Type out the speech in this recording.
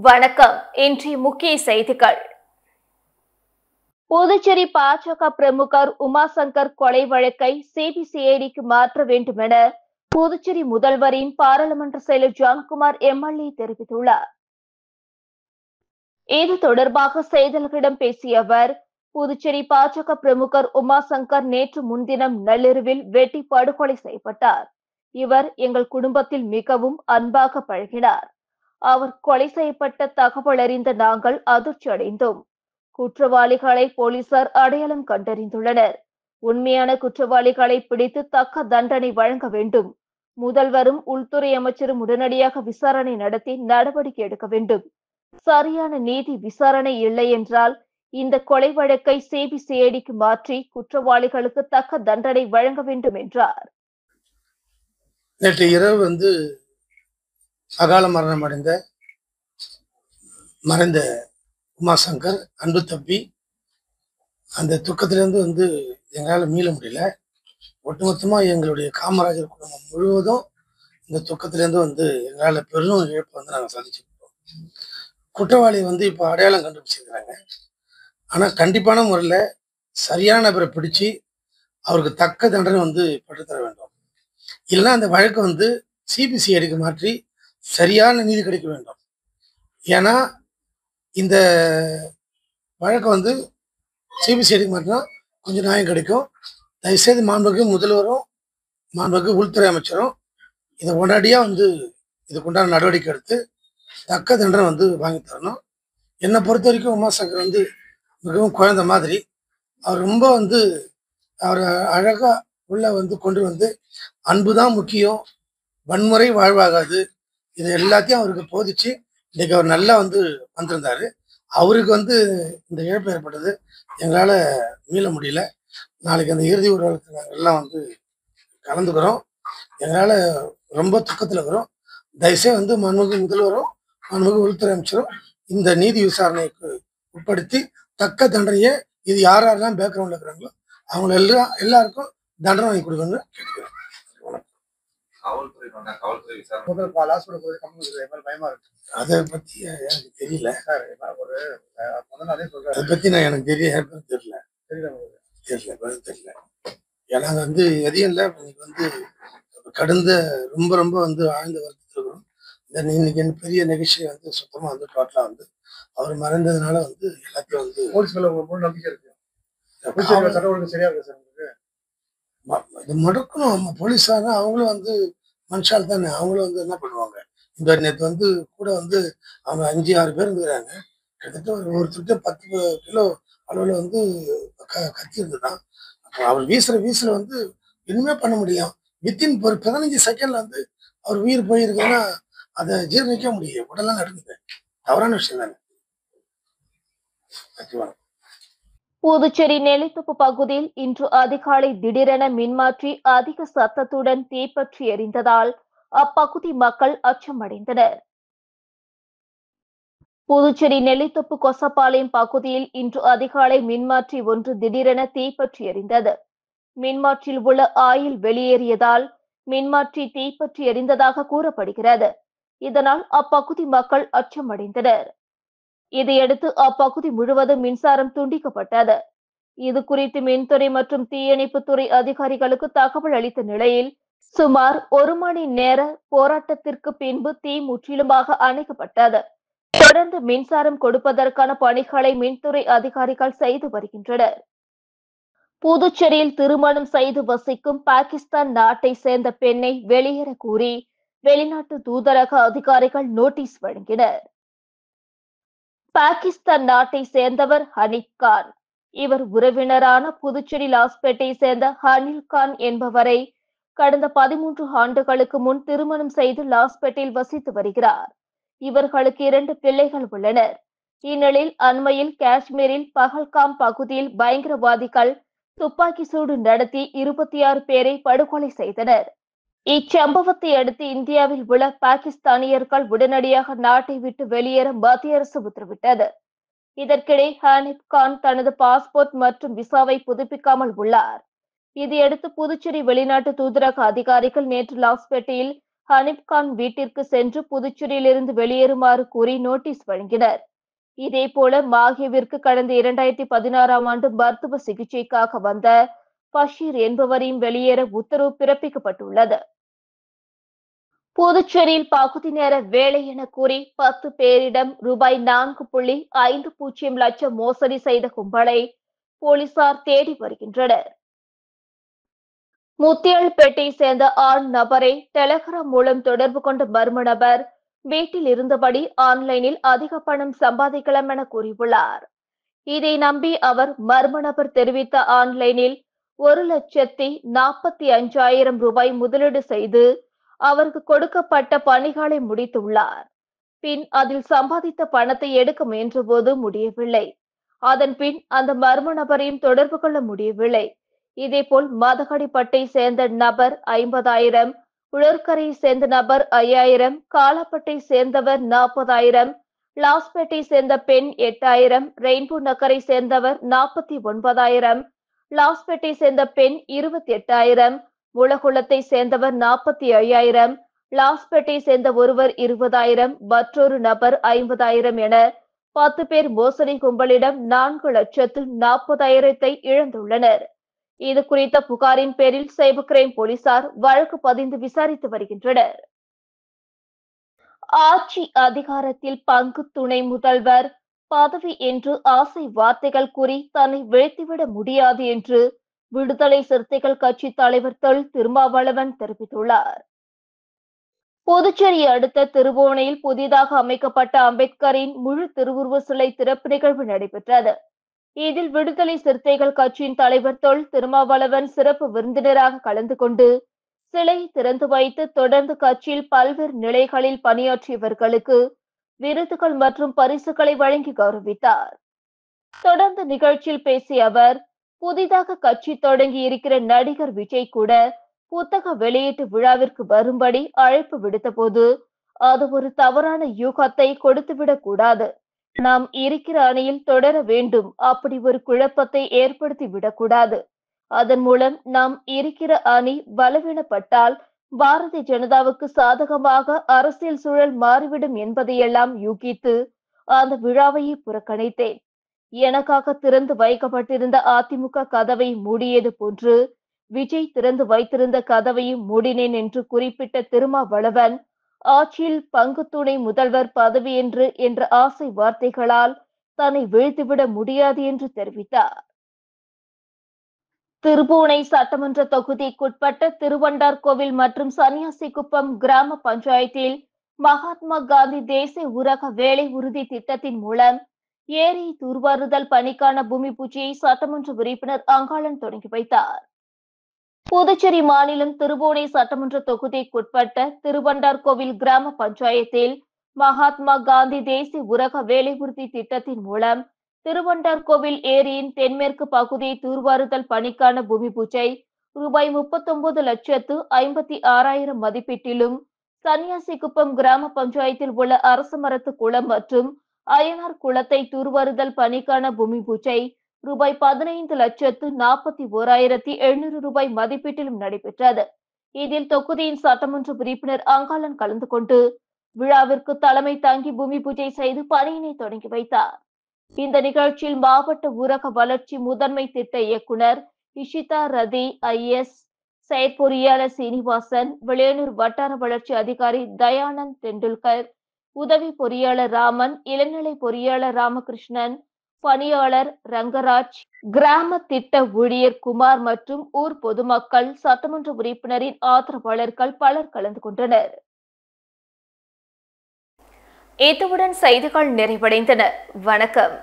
வணக்கம். இன்றைய முக்கிய செய்திகள். புதுச்சேரி பாஜக பிரமுகர் உமாசங்கர் கொலை வழக்கை சிபிசிஐடிக்கு மாற்ற வேண்டும் என புதுச்சேரி முதல்வரின் பாராளுமன்ற செயலர் ஜான்குமார் எம்எல்ஏ தெரிவித்துள்ளார். இது தொடர்பாக செய்தியாளர்களிடம் பேசிய அவர், புதுச்சேரி பாஜக பிரமுகர் உமாசங்கர் நேற்று முன்தினம் நள்ளிரவில் வெட்டி படுகொலை செய்யப்பட்டார். இவர் எங்கள் குடும்பத்தில் மிகவும் அன்பாக பழகினார். அவர் கொலை செய்யப்பட்ட தகவல் அறிந்த நாங்கள் அதிர்ச்சி அடைந்தோம். குற்றவாளிகளை போலீசார் அடையாளம் கண்டறிந்துள்ளனர். உண்மையான குற்றவாளிகளை பிடித்து தக்க தண்டனை வழங்க வேண்டும். முதல்வரும் உள்துறை அமைச்சரும் உடனடியாக விசாரணை நடத்தி நடவடிக்கை எடுக்க வேண்டும். சரியான நீதி விசாரணை இல்லை என்றால் இந்த கொலை வழக்கை சிபிசிஐடிக்கு மாற்றி குற்றவாளிகளுக்கு தக்க தண்டனை வழங்க வேண்டும் என்றார். நேற்று இரவு அகால மரணம் அடைந்த மறைந்த உமாசங்கர் அன்பு தம்பி, அந்த துக்கத்திலிருந்து எங்களால் மீள முடியல. ஒட்டுமொத்தமாக எங்களுடைய காமராஜர் குடும்பம் முழுவதும் இந்த துக்கத்திலேருந்து எங்களால் பெரும் இழப்பு நாங்கள் சந்திச்சிருக்கோம். குற்றவாளி இப்போ அடையாளம் கண்டுபிடிச்சிருக்கிறாங்க. ஆனால் கண்டிப்பான முறையில் சரியான நபரை பிடிச்சி அவருக்கு தக்க தண்டனை பெற்றுத்தர வேண்டும். இல்லைன்னா அந்த வழக்கு சிபிசிஐடிக்கு மாற்றி சரியான நீதி கிடைக்க வேண்டும். ஏன்னா இந்த வழக்கு சிபிசிஐடிக்கு மாற்றினா கொஞ்சம் நியாயம் கிடைக்கும். தயவுசெய்து மாண்புக்கு முதல்வரும் மாண்புக்கு உள்துறை அமைச்சரும் இதை உடனடியாக இதுக்குண்டான நடவடிக்கை எடுத்து தக்க தண்டனை வாங்கி தரணும். என்னை பொறுத்த வரைக்கும் உமாசங்கர் மிகவும் குழந்தை மாதிரி. அவர் ரொம்ப அவர் அழகாக உள்ள கொண்டு அன்பு தான் முக்கியம், வன்முறை வாழ்வாகாது, இது எல்லாத்தையும் அவருக்கு போதிச்சு இன்னைக்கு அவர் நல்லா வந்திருந்தாரு. அவருக்கு இந்த இழப்பு ஏற்பட்டது எங்களால் மீள முடியல. நாளைக்கு அந்த இறுதி ஊர்வலத்தில் நாங்கள் எல்லாம் கலந்துக்கிறோம். எங்களால் ரொம்ப துக்கத்தில் இருக்கிறோம். தயவுசெய்து மாண்புமிகு முதல்வரும் மாண்புமிகு உள்துறை அமைச்சரும் இந்த நீதி விசாரணைக்கு உட்படுத்தி தக்க தண்டனையை, இது யாரெல்லாம் பேக்ரவுண்டில் இருக்கிறாங்களோ அவங்க எல்லாருக்கும் தண்டனை வாங்கி கொடுக்கணும்னு கேட்டுக்கிறேன். அதை பத்தி எனக்கு தெரியல. அதை பத்தி எனக்கு தெரியல. ஏன்னா எதையும் இல்லை. கடந்த ரொம்ப ரொம்ப ஆழ்ந்த வருத்தத்தில் இருக்கிறோம். இன்னைக்கு பெரிய நிகழ்ச்சி சுத்தமா டோட்டலா அவர் மறைந்ததுனால எல்லாத்தையும் போலீஸ் மேல உங்களுக்கு நம்பிக்கை இருக்கு. சரியா இருக்கு சார். இது மடக்கணும். போலீஸார அவங்களும் மனுஷால் தானே. அவங்களும் என்ன பண்ணுவாங்க. இந்த நேற்று கூட அவங்க 5-6 பேர் இருக்கிறாங்க. கிட்டத்தட்ட ஒருத்தருக்கு 10 கிலோ அளவில் கத்தி இருந்துதான். அவர் வீசுற இனிமே பண்ண முடியும். வித்தின் ஒரு 15 செகண்ட்ல அவர் உயிர் போயிருக்குன்னா அதை ஜீர்ணிக்க முடியும். உடலாம் நடக்குது. தவறான விஷயம் தானே. புதுச்சேரி நெல்லித்தோப்பு பகுதியில் இன்று அதிகாலை திடீரென மின்மாற்றி அதிக சத்தத்துடன் தீப்பற்றி எரிந்ததால் அப்பகுதி மக்கள் அச்சமடைந்தனர். புதுச்சேரி நெல்லித்தோப்பு கொசப்பாளையம் பகுதியில் இன்று அதிகாலை மின்மாற்றி ஒன்று திடீரென தீப்பற்றி எரிந்தது. மின்மாற்றியில் உள்ள ஆயில் வெளியேறியதால் மின்மாற்றி தீப்பற்றி எரிந்ததாக கூறப்படுகிறது. இதனால் அப்பகுதி மக்கள் அச்சமடைந்தனர். இதையடுத்து அப்பகுதி முழுவதும் மின்சாரம் துண்டிக்கப்பட்டது. இது குறித்து மின்துறை மற்றும் தீயணைப்புத்துறை அதிகாரிகளுக்கு தகவல் அளித்த நிலையில் சுமார் 1 மணி நேர போராட்டத்திற்கு பின்பு தீ முற்றிலுமாக அணைக்கப்பட்டது. தொடர்ந்து மின்சாரம் கொடுப்பதற்கான பணிகளை மின்துறை அதிகாரிகள் செய்து வருகின்றனர். புதுச்சேரியில் திருமணம் செய்து வசிக்கும் பாகிஸ்தான் நாட்டை சேர்ந்த பெண்ணை வெளியேற கூறி வெளிநாட்டு தூதரக அதிகாரிகள் நோட்டீஸ் வழங்கினர். பாகிஸ்தான் நாட்டை சேர்ந்தவர் ஹனீப் கான். இவர் உறவினரான புதுச்சேரி லாஸ்பேட்டை சேர்ந்த ஹனீல் கான் என்பவரை கடந்த 13 ஆண்டுகளுக்கு முன் திருமணம் செய்து லாஸ்பேட்டையில் வசித்து வருகிறார். இவர்களுக்கு 2 பிள்ளைகள் உள்ளனர். இந்நிலையில் அண்மையில் காஷ்மீரில் பஹல்காம் பகுதியில் பயங்கரவாதிகள் துப்பாக்கி சூடு நடத்தி 26 பேரை படுகொலை செய்தனர். இச்சம்பவத்தை அடுத்து இந்தியாவில் உள்ள பாகிஸ்தானியர்கள் உடனடியாக நாட்டை விட்டு வெளியேற மத்திய அரசு உத்தரவிட்டது. இதற்கிடையே ஹனீப் கான் தனது பாஸ்போர்ட் மற்றும் விசாவை புதுப்பிக்காமல் உள்ளார். இதையடுத்து புதுச்சேரி வெளிநாட்டு தூதரக அதிகாரிகள் நேற்று லாஸ்பேட்டையில் ஹனீப்கான் வீட்டிற்கு சென்று புதுச்சேரியிலிருந்து வெளியேறுமாறு கூறி நோட்டீஸ் வழங்கினர். இதேபோல மாஹேவிற்கு கடந்த 2016ஆம் ஆண்டு மருத்துவ சிகிச்சைக்காக வந்த பஷீர் என்பவரையும் வெளியேற உத்தரவு பிறப்பிக்கப்பட்டுள்ளது. புதுச்சேரியில் பகுதி நேர வேலை என கூறி 10 பேரிடம் ரூபாய் 4.50 லட்சம் மோசடி செய்த கும்பலை போலீசார் தேடி வருகின்றனர். முத்தியால்பேட்டை சேர்ந்த ஆண் நபரை டெலிகிராம் மூலம் தொடர்பு கொண்ட மர்ம நபர் வீட்டில் இருந்தபடி ஆன்லைனில் அதிக பணம் சம்பாதிக்கலாம் என கூறியுள்ளார். இதை நம்பி அவர் மர்ம நபர் தெரிவித்த ஆன்லைனில் 1,45,000 ரூபாய் முதலீடு செய்து அவருக்கு கொடுக்கப்பட்ட பணிகளை முடித்துள்ளார். பின் அதில் சம்பாதித்த பணத்தை எடுக்க முயன்றபோது முடியவில்லை. அதன் பின் அந்த மர்ம நபரையும் தொடர்பு கொள்ள முடியவில்லை. இதேபோல் மதகடிப்பட்டை சேர்ந்த நபர் 50,000, உழற்கரையை சேர்ந்த நபர் 5,000, காலாப்பட்டை சேர்ந்தவர் 40,000, லாஸ்பேட்டை சேர்ந்த பெண் 8,000, ரெயின்போ நகரை சேர்ந்தவர் 49,000, லாஸ்பேட்டை சேர்ந்த பெண் 28,000, முளகுளத்தை சேர்ந்தவர் 45,000, லாஸ்பேட்டை சேர்ந்த ஒருவர் 20,000, மற்றொரு நபர் 50,000 என 10 பேர் மோசடி கும்பலிடம் 4,40,000 இழந்துள்ளனர். இது குறித்த புகாரின் பேரில் சைபர் கிரைம் போலீசார் வழக்கு பதிந்து விசாரித்து வருகின்றனர். ஆட்சி அதிகாரத்தில் பங்கு துணை முதல்வர் பதவி என்று ஆசை வார்த்தைகள் கூறி தன்னை வீழ்த்திவிட முடியாது என்று விடுதலை சிறுத்தைகள் கட்சி தலைவர் தொல் திருமாவளவன் தெரிவித்துள்ளார். புதுச்சேரி அடுத்த திருபுவனையில் புதிதாக அமைக்கப்பட்ட அம்பேத்கரின் முழு திருவுருவ சிலை திறப்பு நிகழ்வு நடைபெற்றது. இதில் விடுதலை சிறுத்தைகள் கட்சியின் தலைவர் தொல் திருமாவளவன் சிறப்பு விருந்தினராக கலந்து கொண்டு சிலையை திறந்து வைத்து தொடர்ந்து கட்சியில் பல்வேறு நிலைகளில் பணியாற்றியவர்களுக்கு விருதுகள் மற்றும் பரிசுகளை வழங்கி கௌரவித்தார். தொடர்ந்து நிகழ்ச்சியில் பேசிய அவர், புதிதாக கட்சி தொடங்கி இருக்கிற நடிகர் விஜய் கூட புத்தக வெளியீட்டு விழாவிற்கு வரும்படி அழைப்பு விடுத்த போது அது ஒரு தவறான யூகத்தை கொடுத்துவிடக் கூடாது. நாம் இருக்கிற அணியில் தொடர வேண்டும். அப்படி ஒரு குழப்பத்தை ஏற்படுத்தி விடக்கூடாது. அதன் மூலம் நாம் இருக்கிற அணி பலவீனப்பட்டால் பாரதிய ஜனதாவுக்கு சாதகமாக அரசியல் சூழல் மாறிவிடும் என்பதையெல்லாம் யூகித்து அந்த விழாவையே புறக்கணித்தேன். எனக்காக திறந்து வைக்கப்பட்டிருந்த அதிமுக கதவை மூடியது போன்று விஜய் திறந்து வைத்திருந்த கதவையும் மூடினேன் என்று குறிப்பிட்ட திருமாவளவன், ஆட்சியில் பங்கு துணை முதல்வர் பதவி என்ற ஆசை வார்த்தைகளால் தன்னை வீழ்த்திவிட முடியாது என்று தெரிவித்தார். திருபுவனை சட்டமன்ற தொகுதிக்குட்பட்ட திருவண்டார்கோவில் மற்றும் சன்னியாசிக்குப்பம் கிராம பஞ்சாயத்தில் மகாத்மா காந்தி தேசிய ஊரக வேலை உறுதி திட்டத்தின் மூலம் ஏரி தூர்வாருதல் பணிக்கான பூமி பூஜையை சட்டமன்ற உறுப்பினர் அங்காளன் தொடங்கி வைத்தார். புதுச்சேரி மாநிலம் திருபுவனை சட்டமன்ற தொகுதிக்குட்பட்ட திருவண்டார்கோவில் கிராம பஞ்சாயத்தில் மகாத்மா காந்தி தேசிய ஊரக வேலை உறுதி திட்டத்தின் மூலம் திருவண்டார்கோவில் ஏரியின் தென்மேற்கு பகுதியை தூர்வாருதல் பணிக்கான பூமி பூஜை ரூபாய் 39,56,000 மதிப்பீட்டிலும், சன்னியாசிக்குப்பம் கிராம பஞ்சாயத்தில் உள்ள அரசு மரத்து குளம் மற்றும் அய்யனார் குளத்தை தூர்வாருதல் பணிக்கான பூமி பூஜை ரூபாய் 15,41,700 ரூபாய் மதிப்பீட்டிலும் நடைபெற்றது. இதில் தொகுதியின் சட்டமன்ற உறுப்பினர் அங்காளன் கலந்து கொண்டு விழாவிற்கு தலைமை தாங்கி பூமி பூஜை செய்து பணியினை தொடங்கி வைத்தார். இந்த நிகழ்ச்சியில் மாவட்ட ஊரக வளர்ச்சி முதன்மை திட்ட இயக்குனர் இஷிதா ரதி ஐஎஸ், செயற்பொறியாளர் சீனிவாசன், விளையனூர் வட்டார வளர்ச்சி அதிகாரி தயானந்த் டெண்டுல்கர், உதவி பொறியாளர் ராமன், இளநிலை பொறியாளர் ராமகிருஷ்ணன், பணியாளர் ரங்கராஜ், கிராம திட்ட ஊழியர் குமார் மற்றும் ஊர் பொதுமக்கள், சட்டமன்ற உறுப்பினரின் ஆதரவாளர்கள் பலர் கலந்து கொண்டனர். இத்துடன் செய்திகள் நிறைவடைந்தன. வணக்கம்.